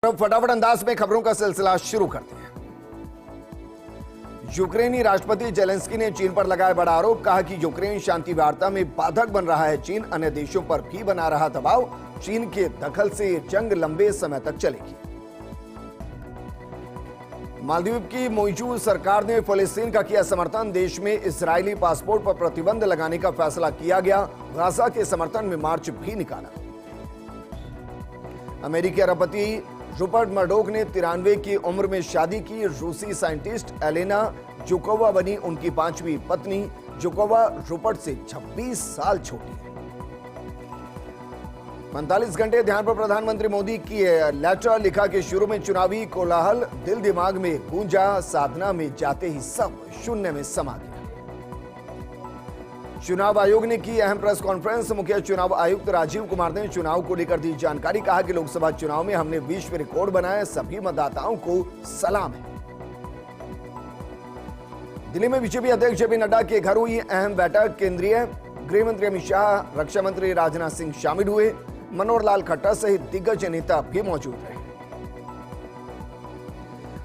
अब फटाफट अंदाज में खबरों का सिलसिला शुरू करते हैं। यूक्रेनी राष्ट्रपति जेलेंस्की ने चीन पर लगाया बड़ा आरोप, कहा कि यूक्रेन शांति वार्ता में बाधक बन रहा है। चीन अन्य देशों पर भी बना रहा दबाव। चीन के दखल से ये जंग लंबे समय तक चलेगी। मालदीव की मौजूद सरकार ने फिलिस्तीन का किया समर्थन। देश में इजरायली पासपोर्ट पर प्रतिबंध लगाने का फैसला किया गया। गाजा के समर्थन में मार्च भी निकाला। अमेरिकी अरबपति रूपर्ट मर्डोक ने 93 की उम्र में शादी की। रूसी साइंटिस्ट एलेना जोकोवा बनी उनकी 5वीं पत्नी। जोकोवा रूपर्ट से 26 साल छोटी है। 45 घंटे ध्यान पर प्रधानमंत्री मोदी की लेटर लिखा कि शुरू में चुनावी कोलाहल दिल दिमाग में गूंजा, साधना में जाते ही सब शून्य में समा गया। चुनाव आयोग ने की अहम प्रेस कॉन्फ्रेंस। मुख्य चुनाव आयुक्त राजीव कुमार ने चुनाव को लेकर दी जानकारी। कहा कि लोकसभा चुनाव में हमने विश्व रिकॉर्ड बनाया। सभी मतदाताओं को सलाम है। दिल्ली में बीजेपी अध्यक्ष जेपी नड्डा के घर हुई अहम बैठक। केंद्रीय गृह मंत्री अमित शाह, रक्षा मंत्री राजनाथ सिंह शामिल हुए। मनोहर लाल खट्टर सहित दिग्गज नेता भी मौजूद रहे।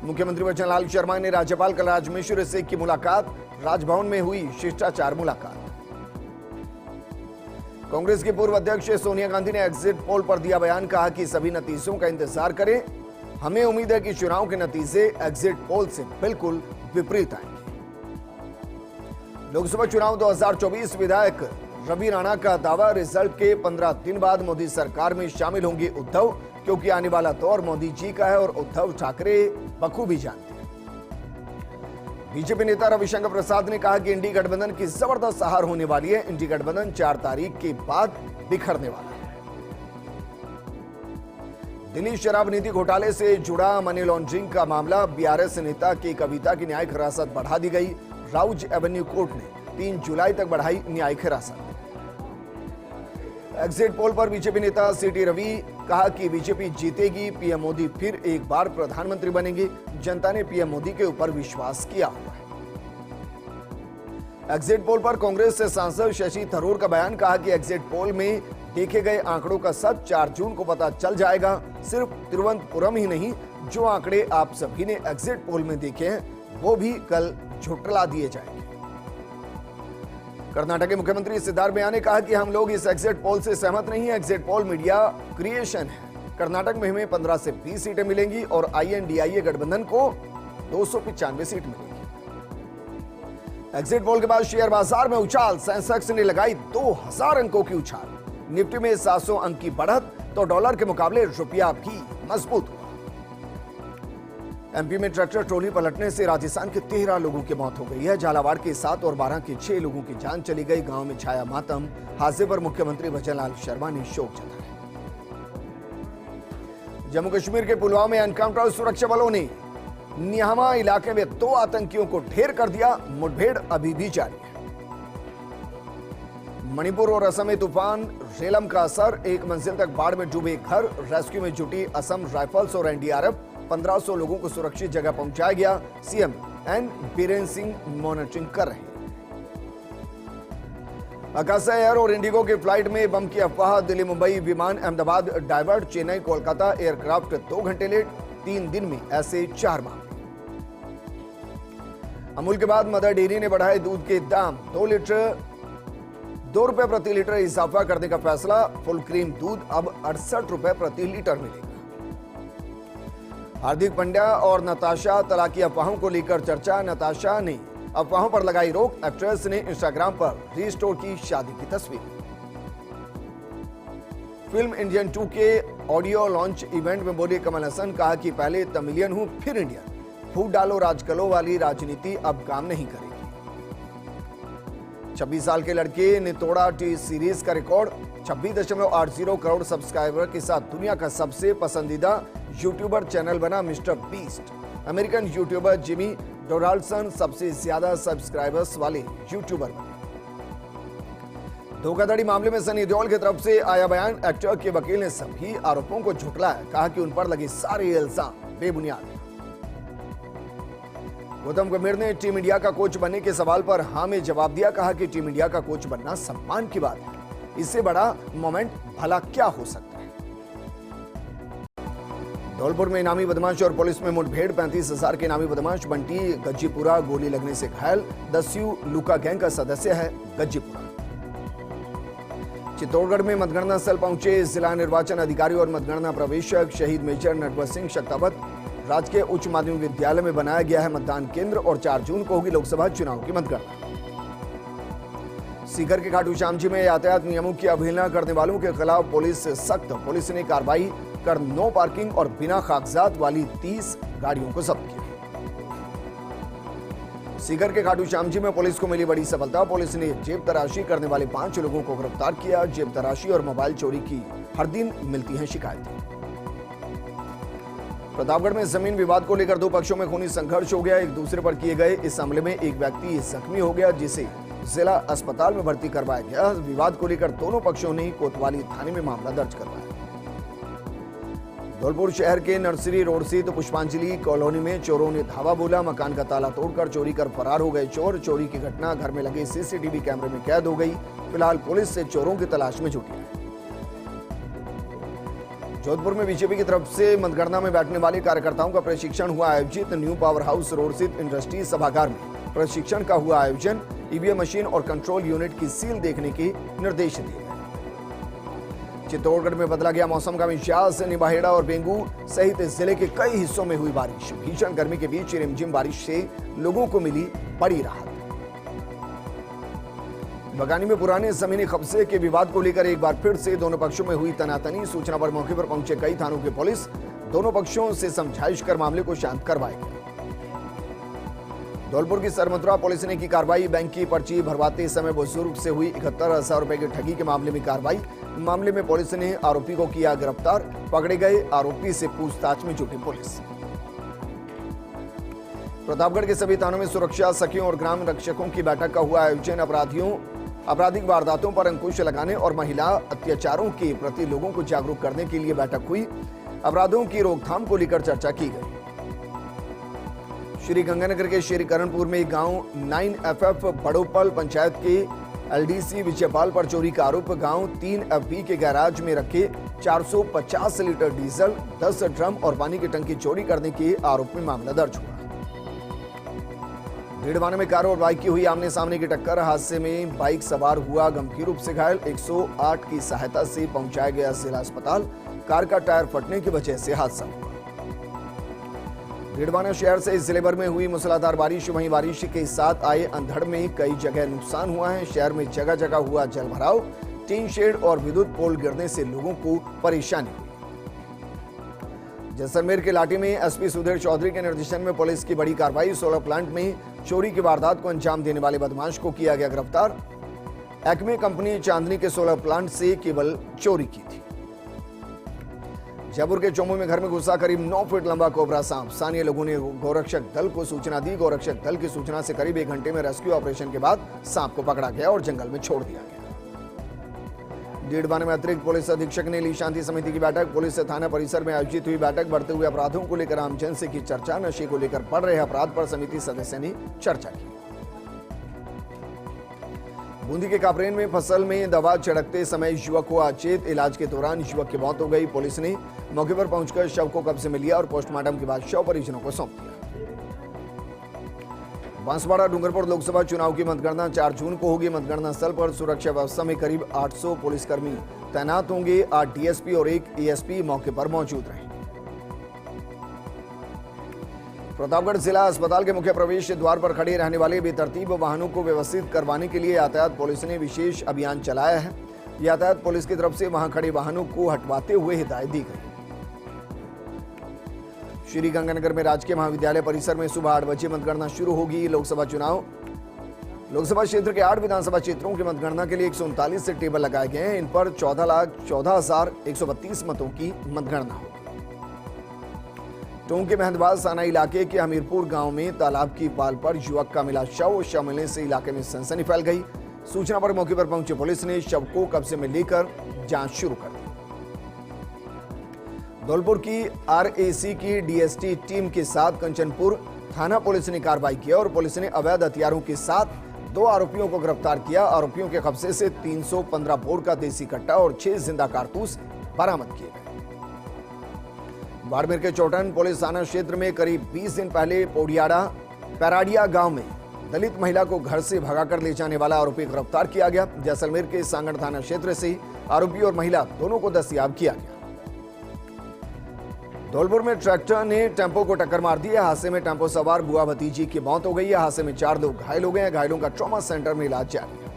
मुख्यमंत्री वचन लाल शर्मा ने राज्यपाल कलराज मिश्र से की मुलाकात। राजभवन में हुई शिष्टाचार मुलाकात। कांग्रेस की पूर्व अध्यक्ष सोनिया गांधी ने एग्जिट पोल पर दिया बयान। कहा कि सभी नतीजों का इंतजार करें। हमें उम्मीद है कि चुनाव के नतीजे एग्जिट पोल से बिल्कुल विपरीत आएंगे। लोकसभा चुनाव 2024 विधायक रवि राणा का दावा, रिजल्ट के 15 दिन बाद मोदी सरकार में शामिल होंगे उद्धव, क्योंकि आने वाला दौर मोदी जी का है और उद्धव ठाकरे बखूबी जानते हैं। बीजेपी नेता रविशंकर प्रसाद ने कहा कि इंडी गठबंधन की जबरदस्त हार होने वाली है। इंडी गठबंधन 4 तारीख के बाद बिखरने वाला है। दिल्ली शराब नीति घोटाले से जुड़ा मनी लॉन्ड्रिंग का मामला, बीआरएस नेता की कविता की न्यायिक हिरासत बढ़ा दी गई। राउज एवेन्यू कोर्ट ने 3 जुलाई तक बढ़ाई न्यायिक हिरासत। एग्जिट पोल पर बीजेपी नेता सीटी रवि, कहा कि बीजेपी जीतेगी, पीएम मोदी फिर एक बार प्रधानमंत्री बनेंगे। जनता ने पीएम मोदी के ऊपर विश्वास किया हुआ है। एग्जिट पोल पर कांग्रेस से सांसद शशि थरूर का बयान। कहा कि एग्जिट पोल में देखे गए आंकड़ों का सच 4 जून को पता चल जाएगा। सिर्फ तिरुवनंतपुरम ही नहीं, जो आंकड़े आप सभी ने एग्जिट पोल में देखे हैं वो भी कल झुठला दिए जाएंगे। कर्नाटक के मुख्यमंत्री सिद्धारमैया ने कहा कि हम लोग इस एग्जिट पोल से सहमत नहीं है। एग्जिट पोल मीडिया क्रिएशन है। कर्नाटक में हमें 15 से 20 सीटें मिलेंगी और INDIA गठबंधन को 295 सीट मिलेंगी। एग्जिट पोल के बाद शेयर बाजार में उछाल। सेंसेक्स ने लगाई 2000 अंकों की उछाल। निफ्टी में 700 अंक की बढ़त, तो डॉलर के मुकाबले रुपया भी मजबूत हुआ। एमपी में ट्रैक्टर ट्रॉली पलटने से राजस्थान के 13 लोगों की मौत हो गई है। झालावाड़ के 7 और 12 के 6 लोगों की जान चली गई। गांव में छाया मातम। हादसे पर मुख्यमंत्री वचन लाल शर्मा ने शोक जताया। जम्मू कश्मीर के पुलवामा में एनकाउंटर, सुरक्षा बलों ने निहमा इलाके में 2 आतंकियों को ढेर कर दिया। मुठभेड़ अभी भी जारी है। मणिपुर और असम में तूफान रेलम का असर, 1 मंजिल तक बाढ़ में डूबे घर। रेस्क्यू में जुटी असम राइफल्स और एनडीआरएफ। 1500 लोगों को सुरक्षित जगह पहुंचाया गया। CM N Biren Singh monitoring कर रहे हैं। आकाशा एयर और इंडिगो की फ्लाइट में बम की अफवाह। दिल्ली मुंबई विमान अहमदाबाद डाइवर्ट। चेन्नई कोलकाता एयरक्राफ्ट 2 घंटे लेट। 3 दिन में ऐसे 4 मामले। अमूल के बाद मदर डेयरी ने बढ़ाए दूध के दाम। 2 रुपए प्रति लीटर इजाफा करने का फैसला। फुल क्रीम दूध अब 68 रुपए प्रति लीटर मिलेगा। हार्दिक पांड्या और नताशा तलाक की अफवाहों को लेकर चर्चा। नताशा ने अफवाहों पर लगाई रोक। एक्ट्रेस ने इंस्टाग्राम पर रीस्टोर की शादी की तस्वीर। फिल्म इंडियन 2 के ऑडियो लॉन्च इवेंट में बोले कमल हसन, कहा कि पहले तमिलियन हूं फिर इंडियन। फूट डालो राजकलो वाली राजनीति अब काम नहीं करेगी। 26 साल के लड़के ने तोड़ा टी सीरीज का रिकॉर्ड। 26.80 करोड़ सब्सक्राइबर के साथ दुनिया का सबसे पसंदीदा यूट्यूबर चैनल बना mister beast. American YouTuber Jimmy Donaldson सबसे ज्यादा सब्सक्राइबर्स वाले यूट्यूबर बने। धोखाधड़ी मामले में सनी देओल की तरफ से आया बयान। एक्टर के वकील ने सभी आरोपों को झुठलाया। कहा कि उन पर लगे सारे इल्जाम बेबुनियाद हैं। गौतम गंभीर ने टीम इंडिया का कोच बनने के सवाल पर हां में जवाब दिया। कहा कि टीम इंडिया का कोच बनना सम्मान की बात है। इससे बड़ा मोमेंट भला क्या हो सकता है। धौलपुर में इनामी बदमाश और पुलिस में मुठभेड़। 35,000 के इनामी बदमाश बंटी गज्जीपुरा गोली लगने से घायल। दस्यू लूका गैंग का सदस्य है गज्जीपुरा। चित्तौड़गढ़ में मतगणना स्थल पहुंचे जिला निर्वाचन अधिकारी और मतगणना प्रवेशक। शहीद मेजर नटवर सिंह शक्तावत राजकीय उच्च माध्यमिक विद्यालय में बनाया गया है मतदान केंद्र और 4 जून को होगी लोकसभा चुनाव की मतगणना। सीकर के खाटू श्याम जी में यातायात नियमों की अवहेलना करने वालों के खिलाफ पुलिस सख्त। पुलिस ने कार्रवाई कर नो पार्किंग और बिना कागजात वाली 30 गाड़ियों को जब्त किया। सीकर के खाटू श्याम जी में पुलिस को मिली बड़ी सफलता। पुलिस ने जेब तराशी करने वाले 5 लोगों को गिरफ्तार किया। जेब तराशी और मोबाइल चोरी की हर दिन मिलती हैं शिकायतें। प्रतापगढ़ में जमीन विवाद को लेकर 2 पक्षों में खूनी संघर्ष हो गया। एक दूसरे पर किए गए इस हमले में एक व्यक्ति जख्मी हो गया, जिसे जिला अस्पताल में भर्ती करवाया गया। विवाद को लेकर दोनों पक्षों ने कोतवाली थाने में मामला दर्ज करवाया। धौलपुर शहर के नर्सरी रोड स्थित पुष्पांजलि कॉलोनी में चोरों ने धावा बोला। मकान का ताला तोड़कर चोरी कर फरार हो गए चोर। चोरी की घटना घर में लगे सीसीटीवी कैमरे में कैद हो गई। फिलहाल पुलिस से चोरों की तलाश में जुटी है। जोधपुर में बीजेपी की तरफ से मतगणना में बैठने वाले कार्यकर्ताओं का प्रशिक्षण हुआ आयोजित। न्यू पावर हाउस रोड स्थित इंडस्ट्री सभागार में प्रशिक्षण का हुआ आयोजन। ईवीएम मशीन और कंट्रोल यूनिट की सील देखने के निर्देश दिए गए। चित्तौड़गढ़ में बदला गया मौसम का मिजाज। निबाहेड़ा और बेंगू सहित जिले के कई हिस्सों में हुई बारिश। भीषण गर्मी के बीच रिमझिम बारिश से लोगों को मिली बड़ी राहत। बगानी में पुराने जमीनी कब्जे के विवाद को लेकर एक बार फिर से दोनों पक्षों में हुई तनातनी। सूचना पर मौके पर पहुंचे कई थानों की पुलिस। दोनों पक्षों से समझाइश कर मामले को शांत करवाया गया। धौलपुर की सरमथुरा पुलिस ने की कार्रवाई। बैंक की पर्ची भरवाते समय बुजुर्ग से हुई 71,000 रुपए की ठगी के मामले में कार्रवाई। मामले में पुलिस ने आरोपी को किया गिरफ्तार। पकड़े गए आरोपी से पूछताछ में जुटी पुलिस। प्रतापगढ़ के सभी थानों में सुरक्षा सखियों और ग्राम रक्षकों की बैठक का हुआ आयोजन। आपराधिक वारदातों पर अंकुश लगाने और महिला अत्याचारों के प्रति लोगों को जागरूक करने के लिए बैठक हुई। अपराधों की रोकथाम को लेकर चर्चा की गई। श्री गंगानगर के श्रीकरणपुर में गांव 9FF बड़ोपल पंचायत के एलडीसी विजयपाल पर चोरी का आरोप। गांव 3FB के गैराज में रखे 450 लीटर डीजल, 10 ड्रम और पानी की टंकी चोरी करने के आरोप में मामला दर्ज हुआ। डीडवाना में कार और बाइक की हुई आमने सामने की टक्कर। हादसे में बाइक सवार हुआ गंभीर रूप से घायल। 108 की सहायता से पहुंचाया गया जिला अस्पताल। कार का टायर फटने की वजह से हादसा हुआ। डीडवाना शहर से जिले भर में हुई मूसलाधार बारिश। वहीं बारिश के साथ आए अंधड़ में कई जगह नुकसान हुआ है। शहर में जगह जगह हुआ जलभराव। टीन शेड और विद्युत पोल गिरने से लोगों को परेशानी हुई। जैसलमेर के लाठी में एसपी सुधीर चौधरी के निर्देशन में पुलिस की बड़ी कार्रवाई। सोलर प्लांट में चोरी की वारदात को अंजाम देने वाले बदमाश को किया गया गिरफ्तार। एक्मे कंपनी चांदनी के सोलर प्लांट से केबल चोरी की थी। जयपुर के चोमू में घर में घुसा करीब 9 फीट लंबा कोबरा सांप। स्थानीय लोगों ने गोरक्षक दल को सूचना दी। गोरक्षक दल की सूचना से करीब 1 घंटे में रेस्क्यू ऑपरेशन के बाद सांप को पकड़ा गया और जंगल में छोड़ दिया गया। डीडवाना में अतिरिक्त पुलिस अधीक्षक ने ली शांति समिति की बैठक। पुलिस से थाना परिसर में आयोजित हुई बैठक। बढ़ते हुए अपराधों को लेकर आमजन से की चर्चा। नशे को लेकर बढ़ रहे अपराध पर समिति सदस्य ने चर्चा की। बूंदी के कापरेन में फसल में दवा छिड़कते समय युवक को अचेत। इलाज के दौरान युवक की मौत हो गई। पुलिस ने मौके पर पहुंचकर शव को कब्जे में लिया और पोस्टमार्टम के बाद शव परिजनों को सौंप दिया। बांसवाड़ा डूंगरपुर लोकसभा चुनाव की मतगणना 4 जून को होगी। मतगणना स्थल पर सुरक्षा व्यवस्था में करीब 800 पुलिसकर्मी तैनात होंगे। 8 डीएसपी और 1 एएसपी मौके पर मौजूद रहेंगे। प्रतापगढ़ जिला अस्पताल के मुख्य प्रवेश द्वार पर खड़े रहने वाले बेतरतीब वाहनों को व्यवस्थित करवाने के लिए यातायात पुलिस ने विशेष अभियान चलाया है। यातायात पुलिस की तरफ से वहां खड़े वाहनों को हटवाते हुए हिदायत दी गई। श्री गंगानगर में राजकीय महाविद्यालय परिसर में सुबह 8 बजे मतगणना शुरू होगी। लोकसभा क्षेत्र के 8 विधानसभा क्षेत्रों की मतगणना के लिए 139 से टेबल लगाए गए हैं। इन पर 14,14,132 मतों की मतगणना होगी। टोंक के मेहंदबाज थाना इलाके के हमीरपुर गांव में तालाब की पाल पर युवक का मिला शव मिलने से इलाके में सनसनी फैल गई। सूचना पर मौके पर पहुंची पुलिस ने शव को कब्जे में लेकर जांच शुरू कर दी। धौलपुर की आरएसी की डीएसटी टीम के साथ कंचनपुर थाना पुलिस ने कार्रवाई किया और पुलिस ने अवैध हथियारों के साथ 2 आरोपियों को गिरफ्तार किया। आरोपियों के कब्जे से 315 बोर का देसी कट्टा और 6 जिंदा कारतूस बरामद किए गए। बाड़मेर के चौटन पुलिस थाना क्षेत्र में करीब 20 दिन पहले पैराडिया गांव में दलित महिला को घर से भगाकर ले जाने वाला आरोपी गिरफ्तार किया गया। जैसलमेर के सांगड़ थाना क्षेत्र से आरोपी और महिला दोनों को दस्तयाब किया गया। धौलपुर में ट्रैक्टर ने टेंपो को टक्कर मार दी है। हादसे में टेंपो सवार बुआ भतीजी की मौत हो गई है। हादसे में 4 लोग घायल हो गए हैं। घायलों का ट्रॉमा सेंटर में इलाज जारी है।